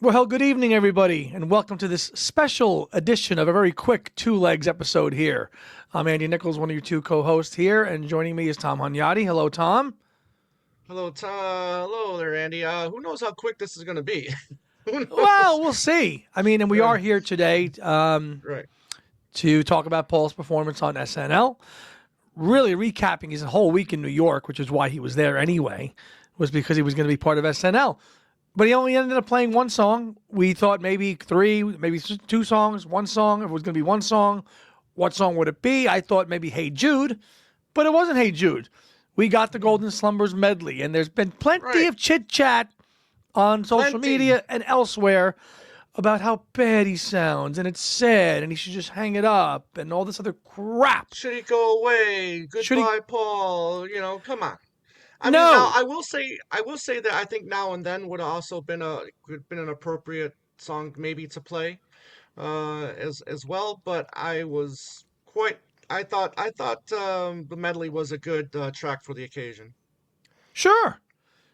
Well, good evening, everybody, and welcome to this special edition of a very quick two legs episode here. I'm Andy Nichols, one of your two co-hosts here, and joining me is Tom Hunyadi. Hello, Tom. Hello, Hello there, Andy. Who knows how quick this is going to be? Who knows? Well, we'll see. I mean, and we Uh, are here today right. to talk about Paul's performance on SNL. Really recapping his whole week in New York, which is why he was there anyway, was because he was going to be part of SNL. But he only ended up playing one song. We thought maybe three, maybe two songs, one song. If it was going to be one song, what song would it be? I thought maybe Hey Jude, but it wasn't Hey Jude. We got the Golden Slumbers medley, and there's been plenty Right. of chit chat on social Plenty. media and elsewhere about how bad he sounds, and it's sad, and he should just hang it up, and all this other crap. Should he go away? Should he? Goodbye, Paul. Come on. I mean, now No. I will say that I think now and then would have also been an appropriate song maybe to play, as well. But I thought the medley was a good track for the occasion. Sure.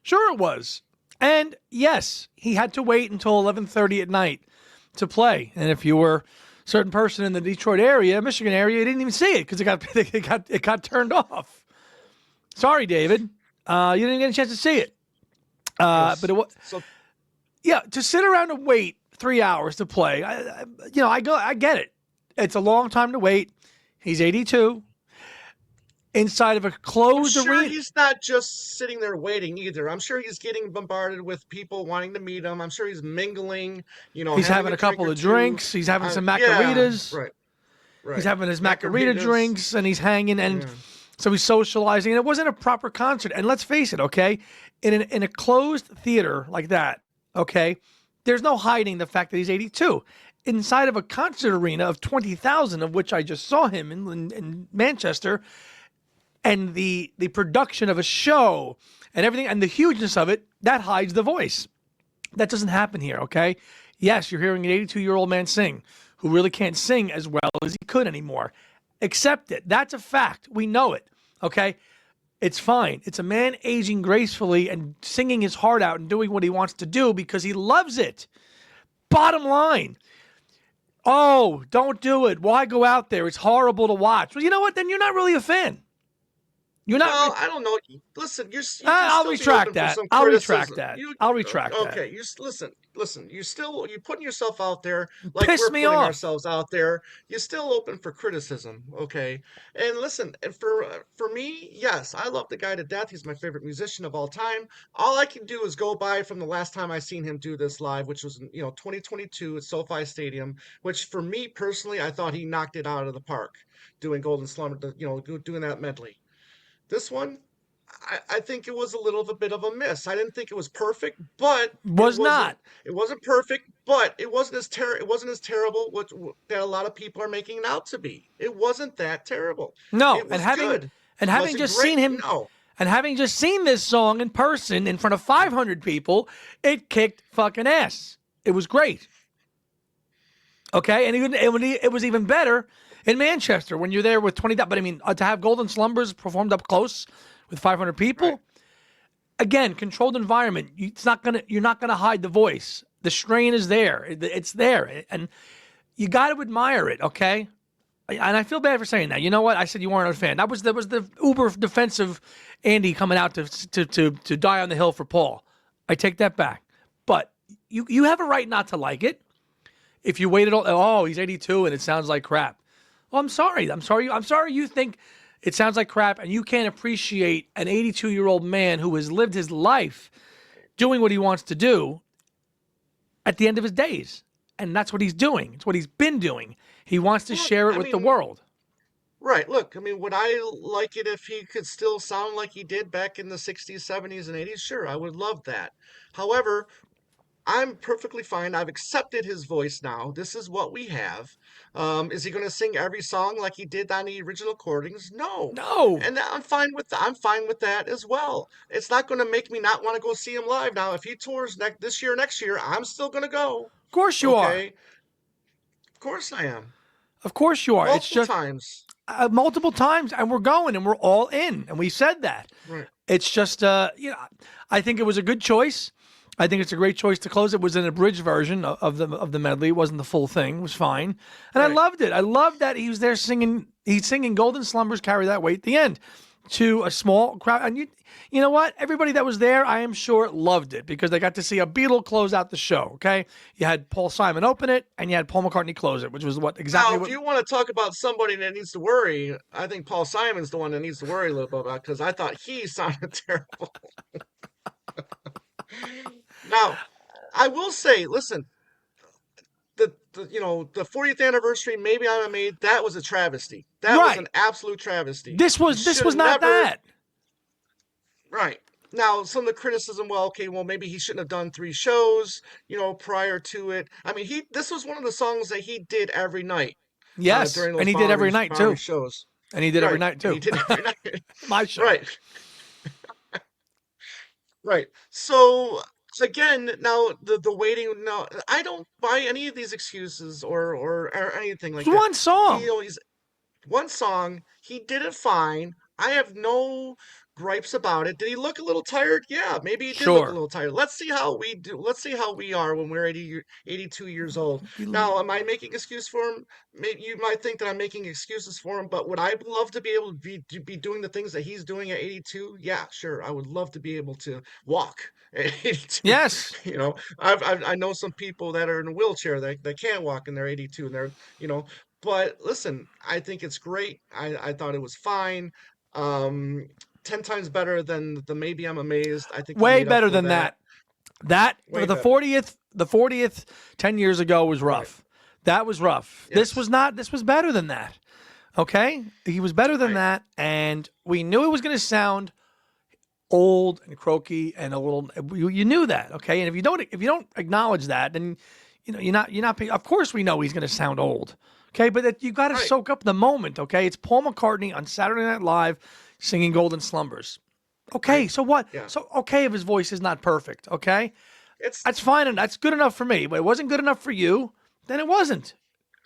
Sure it was. And yes, he had to wait until 11:30 at night to play. And if you were a certain person in the Detroit area, Michigan area, you didn't even see it because it got turned off. Sorry, David. You didn't get a chance to see it. But Yes. it was, So yeah, to sit around and wait 3 hours to play. I get it. It's a long time to wait. He's 82 inside of a I'm closed sure arena. he's not just sitting there waiting either. I'm sure he's getting bombarded with people wanting to meet him. I'm sure he's mingling, He's having having a a drink couple or of two. drinks. He's having some Yeah, margaritas. right, He's right. having his margarita Margaritas. drinks and he's hanging, and Yeah. so he's socializing. And it wasn't a proper concert. And let's face it, okay, in a closed theater like that, okay, there's no hiding the fact that he's 82. Inside of a concert arena of 20,000, of which I just saw him in Manchester, and the production of a show and everything and the hugeness of it, that hides the voice. That doesn't happen here, okay? Yes, you're hearing an 82-year-old man sing who really can't sing as well as he could anymore. Accept it. That's a fact. We know it, okay? It's fine. It's a man aging gracefully and singing his heart out and doing what he wants to do because he loves it. Bottom line. Oh, don't do it. Why go out there? It's horrible to watch. Well, you know what? Then you're not really a fan. You're not. Well, I don't know. Listen, you can I'll still be retract open for that. some I'll retract criticism. that. I'll retract that. Okay? Listen. You're putting yourself out there like Piss we're me putting off. ourselves out there. You're still open for criticism, okay? And listen, and for me, yes, I love the guy to death. He's my favorite musician of all time. All I can do is go by from the last time I seen him do this live, which was in 2022 at SoFi Stadium. Which for me personally, I thought he knocked it out of the park doing Golden Slumber, doing that medley. This one. I think it was a little of a bit of a miss. I didn't think it was perfect, but it Was wasn't not. it wasn't perfect, but it wasn't as terrible that a lot of people are making it out to be. It wasn't that terrible. No, It and was having good. and Was having it just great? seen him No. and having just seen this song in person in front of 500 people, it kicked fucking ass. It was great. Okay, and it was even better in Manchester when you're there with 20,000. But I mean, to have Golden Slumbers performed up close with 500 Right. people, again, controlled environment. You're not gonna hide the voice. The strain is there. It's there, and you got to admire it. Okay, and I feel bad for saying that. You know what? I said you weren't a fan. That was the uber defensive Andy coming out to die on the hill for Paul. I take that back. But you have a right not to like it. If you waited, oh, he's 82 and it sounds like crap. Well, I'm sorry. I'm sorry you think it sounds like crap and you can't appreciate an 82-year-old man who has lived his life doing what he wants to do at the end of his days. And that's what he's doing. It's what he's been doing. He wants to Well, share it I with the mean, world. right. Look, I mean, would I like it if he could still sound like he did back in the 60s, 70s, and 80s? Sure, I would love that. However, I'm perfectly fine. I've accepted his voice now. This is what we have. Is he going to sing every song like he did on the original recordings? No. No, And I'm fine with that as well. It's not going to make me not want to go see him live. Now, if he tours this year, next year, I'm still going to go. of course you are. Okay? Of course I am. Of course you are. It's Multiple just times. multiple times, and we're going, and we're all in, and we said that. Right. It's just, I think it was a good choice. I think it's a great choice to close. It was an abridged version of the medley. It wasn't the full thing. It was fine, and I Right. loved it. I loved that he was there singing. He's singing "Golden Slumbers, Carry That Weight" at the end to a small crowd. And you know what? Everybody that was there, I am sure, loved it because they got to see a Beatle close out the show. Okay, you had Paul Simon open it, and you had Paul McCartney close it, which was exactly Now, if what. you want to talk about somebody that needs to worry, I think Paul Simon's the one that needs to worry a little bit about because I thought he sounded terrible. Now, I will say, listen, the 40th anniversary, maybe I'm made. That was a travesty. That was Right. an absolute travesty. This He was should this have was not never. that. Right. Now, some of the criticism, well, okay, well, maybe he shouldn't have done 3 shows, prior to it. I mean, this was one of the songs that he did every night, Yes, during and those he did every night Bowery too, shows. and he did every Right. night And he too. did every night. My show. Right. Right. So again, now the waiting. Now I don't buy any of these excuses or anything It like was that. one song. He's one song. He did it fine. I have no gripes about it. Did he look a little tired? Yeah, maybe he did look a Sure. little tired. Let's see how we do. Let's see how we are when we're 82 years old. Now, am I making excuse for him? Maybe you might think that I'm making excuses for him, but would I love to be able to be doing the things that he's doing at 82? Yeah, sure. I would love to be able to walk at 82. Yes. I know some people that are in a wheelchair that can't walk and they're 82 and they're, you know, but listen, I think it's great. I thought it was fine. Um, 10 times better than the Maybe I'm Amazed. I think he Way made up better for than that. that. That Way the better. 40th 10 years ago was Right. rough. That was rough. This was Yes. not. This was better than that. Okay, he was better than Right. that, and we knew it was going to sound old and croaky and a little. You knew that, okay? And if you don't acknowledge that, then you're not. Of course, we know he's going to sound old, okay? But you got to Right. soak up the moment, okay? It's Paul McCartney on Saturday Night Live singing "Golden Slumbers." Okay, Right. so what? Yeah. So okay, if his voice is not perfect, okay, It's that's fine and that's good enough for me. But it wasn't good enough for you, then it wasn't.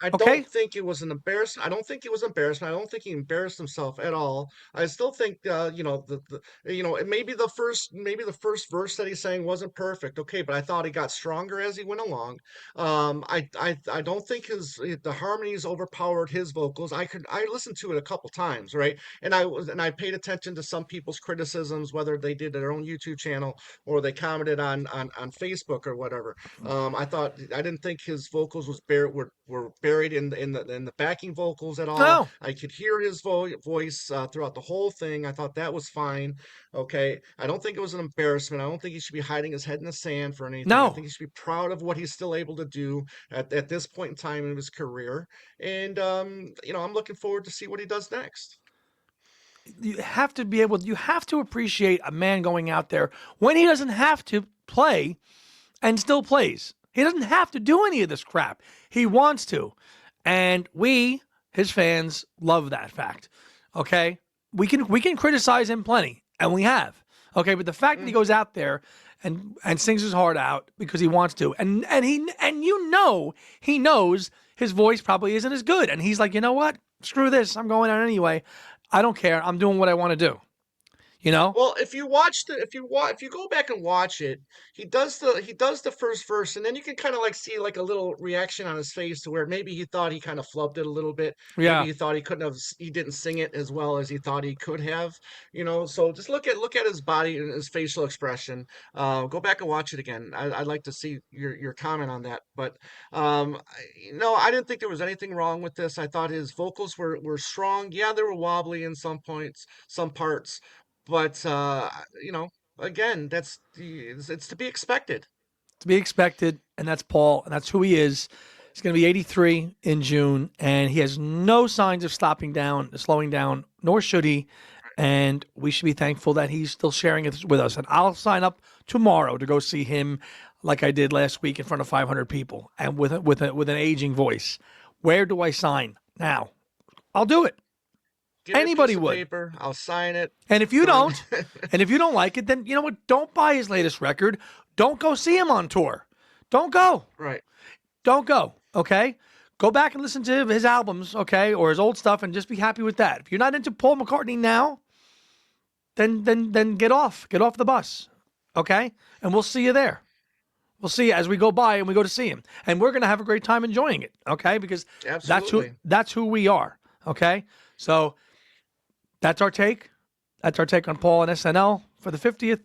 I Okay, don't think it was an embarrassment. I don't think it was embarrassment. I don't think he embarrassed himself at all. I still think, maybe the first verse that he sang wasn't perfect. Okay, but I thought he got stronger as he went along. I don't think the harmonies overpowered his vocals. I listened to it a couple times, right? And I paid attention to some people's criticisms, whether they did their own YouTube channel or they commented on Facebook or whatever. I didn't think his vocals were buried in the backing vocals at all. no, I could hear his voice throughout the whole thing. I thought that was fine. Okay, I don't think it was an embarrassment. I don't think he should be hiding his head in the sand for anything. I no. think he should be proud of what he's still able to do at this point in time in his career. And I'm looking forward to see what he does next. You have to be able. You have to appreciate a man going out there when he doesn't have to play and still plays. He doesn't have to do any of this crap. He wants to. And we, his fans, love that fact. Okay? We can criticize him plenty, and we have. Okay, but the fact that he Mm, goes out there and sings his heart out because he wants to, and he knows his voice probably isn't as good. And he's like, you know what? Screw this. I'm going out anyway. I don't care. I'm doing what I want to do. You know? Well, if you go back and watch it, he does the first verse, and then you can kind of like see like a little reaction on his face to where maybe he thought he kind of flubbed it a little bit. Maybe Yeah. he thought he didn't sing it as well as he thought he could have. So just look at his body and his facial expression. Go back and watch it again. I'd like to see your comment on that. But I didn't think there was anything wrong with this. I thought his vocals were strong. Yeah, they were wobbly in some points, some parts. But again, it's to be expected. To be expected, and that's Paul, and that's who he is. He's going to be 83 in June, and he has no signs of slowing down, nor should he. And we should be thankful that he's still sharing it with us. And I'll sign up tomorrow to go see him, like I did last week in front of 500 people, and with an aging voice. Where do I sign now? I'll do it. Give me a Anybody piece of would. paper. I'll sign it. And if you Put it don't, in. and if you don't like it, then you know what? Don't buy his latest record. Don't go see him on tour. Don't go. Right. Don't go. Okay? Go back and listen to his albums, okay, or his old stuff, and just be happy with that. If you're not into Paul McCartney now, then get off. Get off the bus. Okay? And we'll see you there. We'll see as we go by and we go to see him, and we're gonna have a great time enjoying it. Okay, because Absolutely. that's who we are. Okay, so that's our take. That's our take on Paul and SNL for the 50th.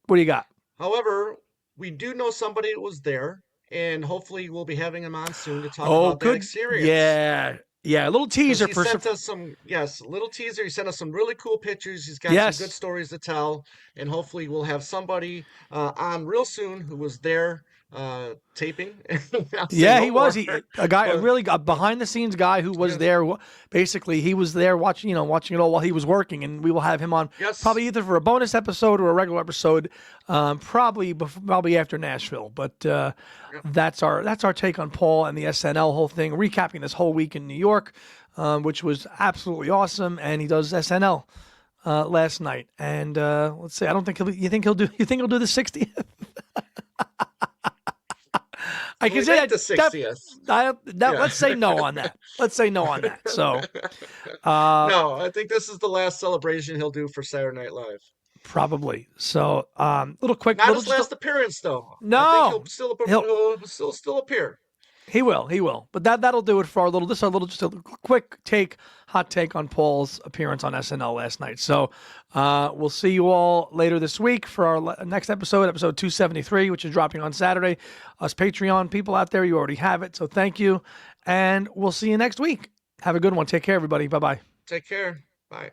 What do you got? However, we do know somebody that was there, and hopefully we'll be having him on soon to talk Oh, about that good. experience. Yeah, yeah. A little Because teaser he for sent us some, yes, little teaser. He sent us some really cool pictures. He's got some good yes. stories to tell, and hopefully we'll have somebody on real soon who was there taping. I'll say Yeah, no he was. more. He a guy, a But really a behind the scenes guy who was yes, there. Basically, he was there watching, watching it all while he was working, and we will have him on yes, probably either for a bonus episode or a regular episode, probably after Nashville. But yep. that's our take on Paul and the SNL whole thing, recapping this whole week in New York, which was absolutely awesome. And he does SNL last night, and let's see. I don't think he'll. You think he'll do? You think he'll do the 60th? I We can say make the that. 60th. Yeah. Let's say no on that. Let's say no on that. So, uh, No, I think this is the last celebration he'll do for Saturday Night Live. probably. So, little quick, Not little his just last appearance, though. I think no. he'll still He'll still appear. he will he will. But that'll do it for our little. This is our little just a quick hot take on Paul's appearance on SNL last night. So, we'll see you all later this week for our next episode, episode 273, which is dropping on Saturday. Us Patreon people out there, you already have it. So thank you, and we'll see you next week. Have a good one. Take care, everybody. Bye bye. Take care. Bye.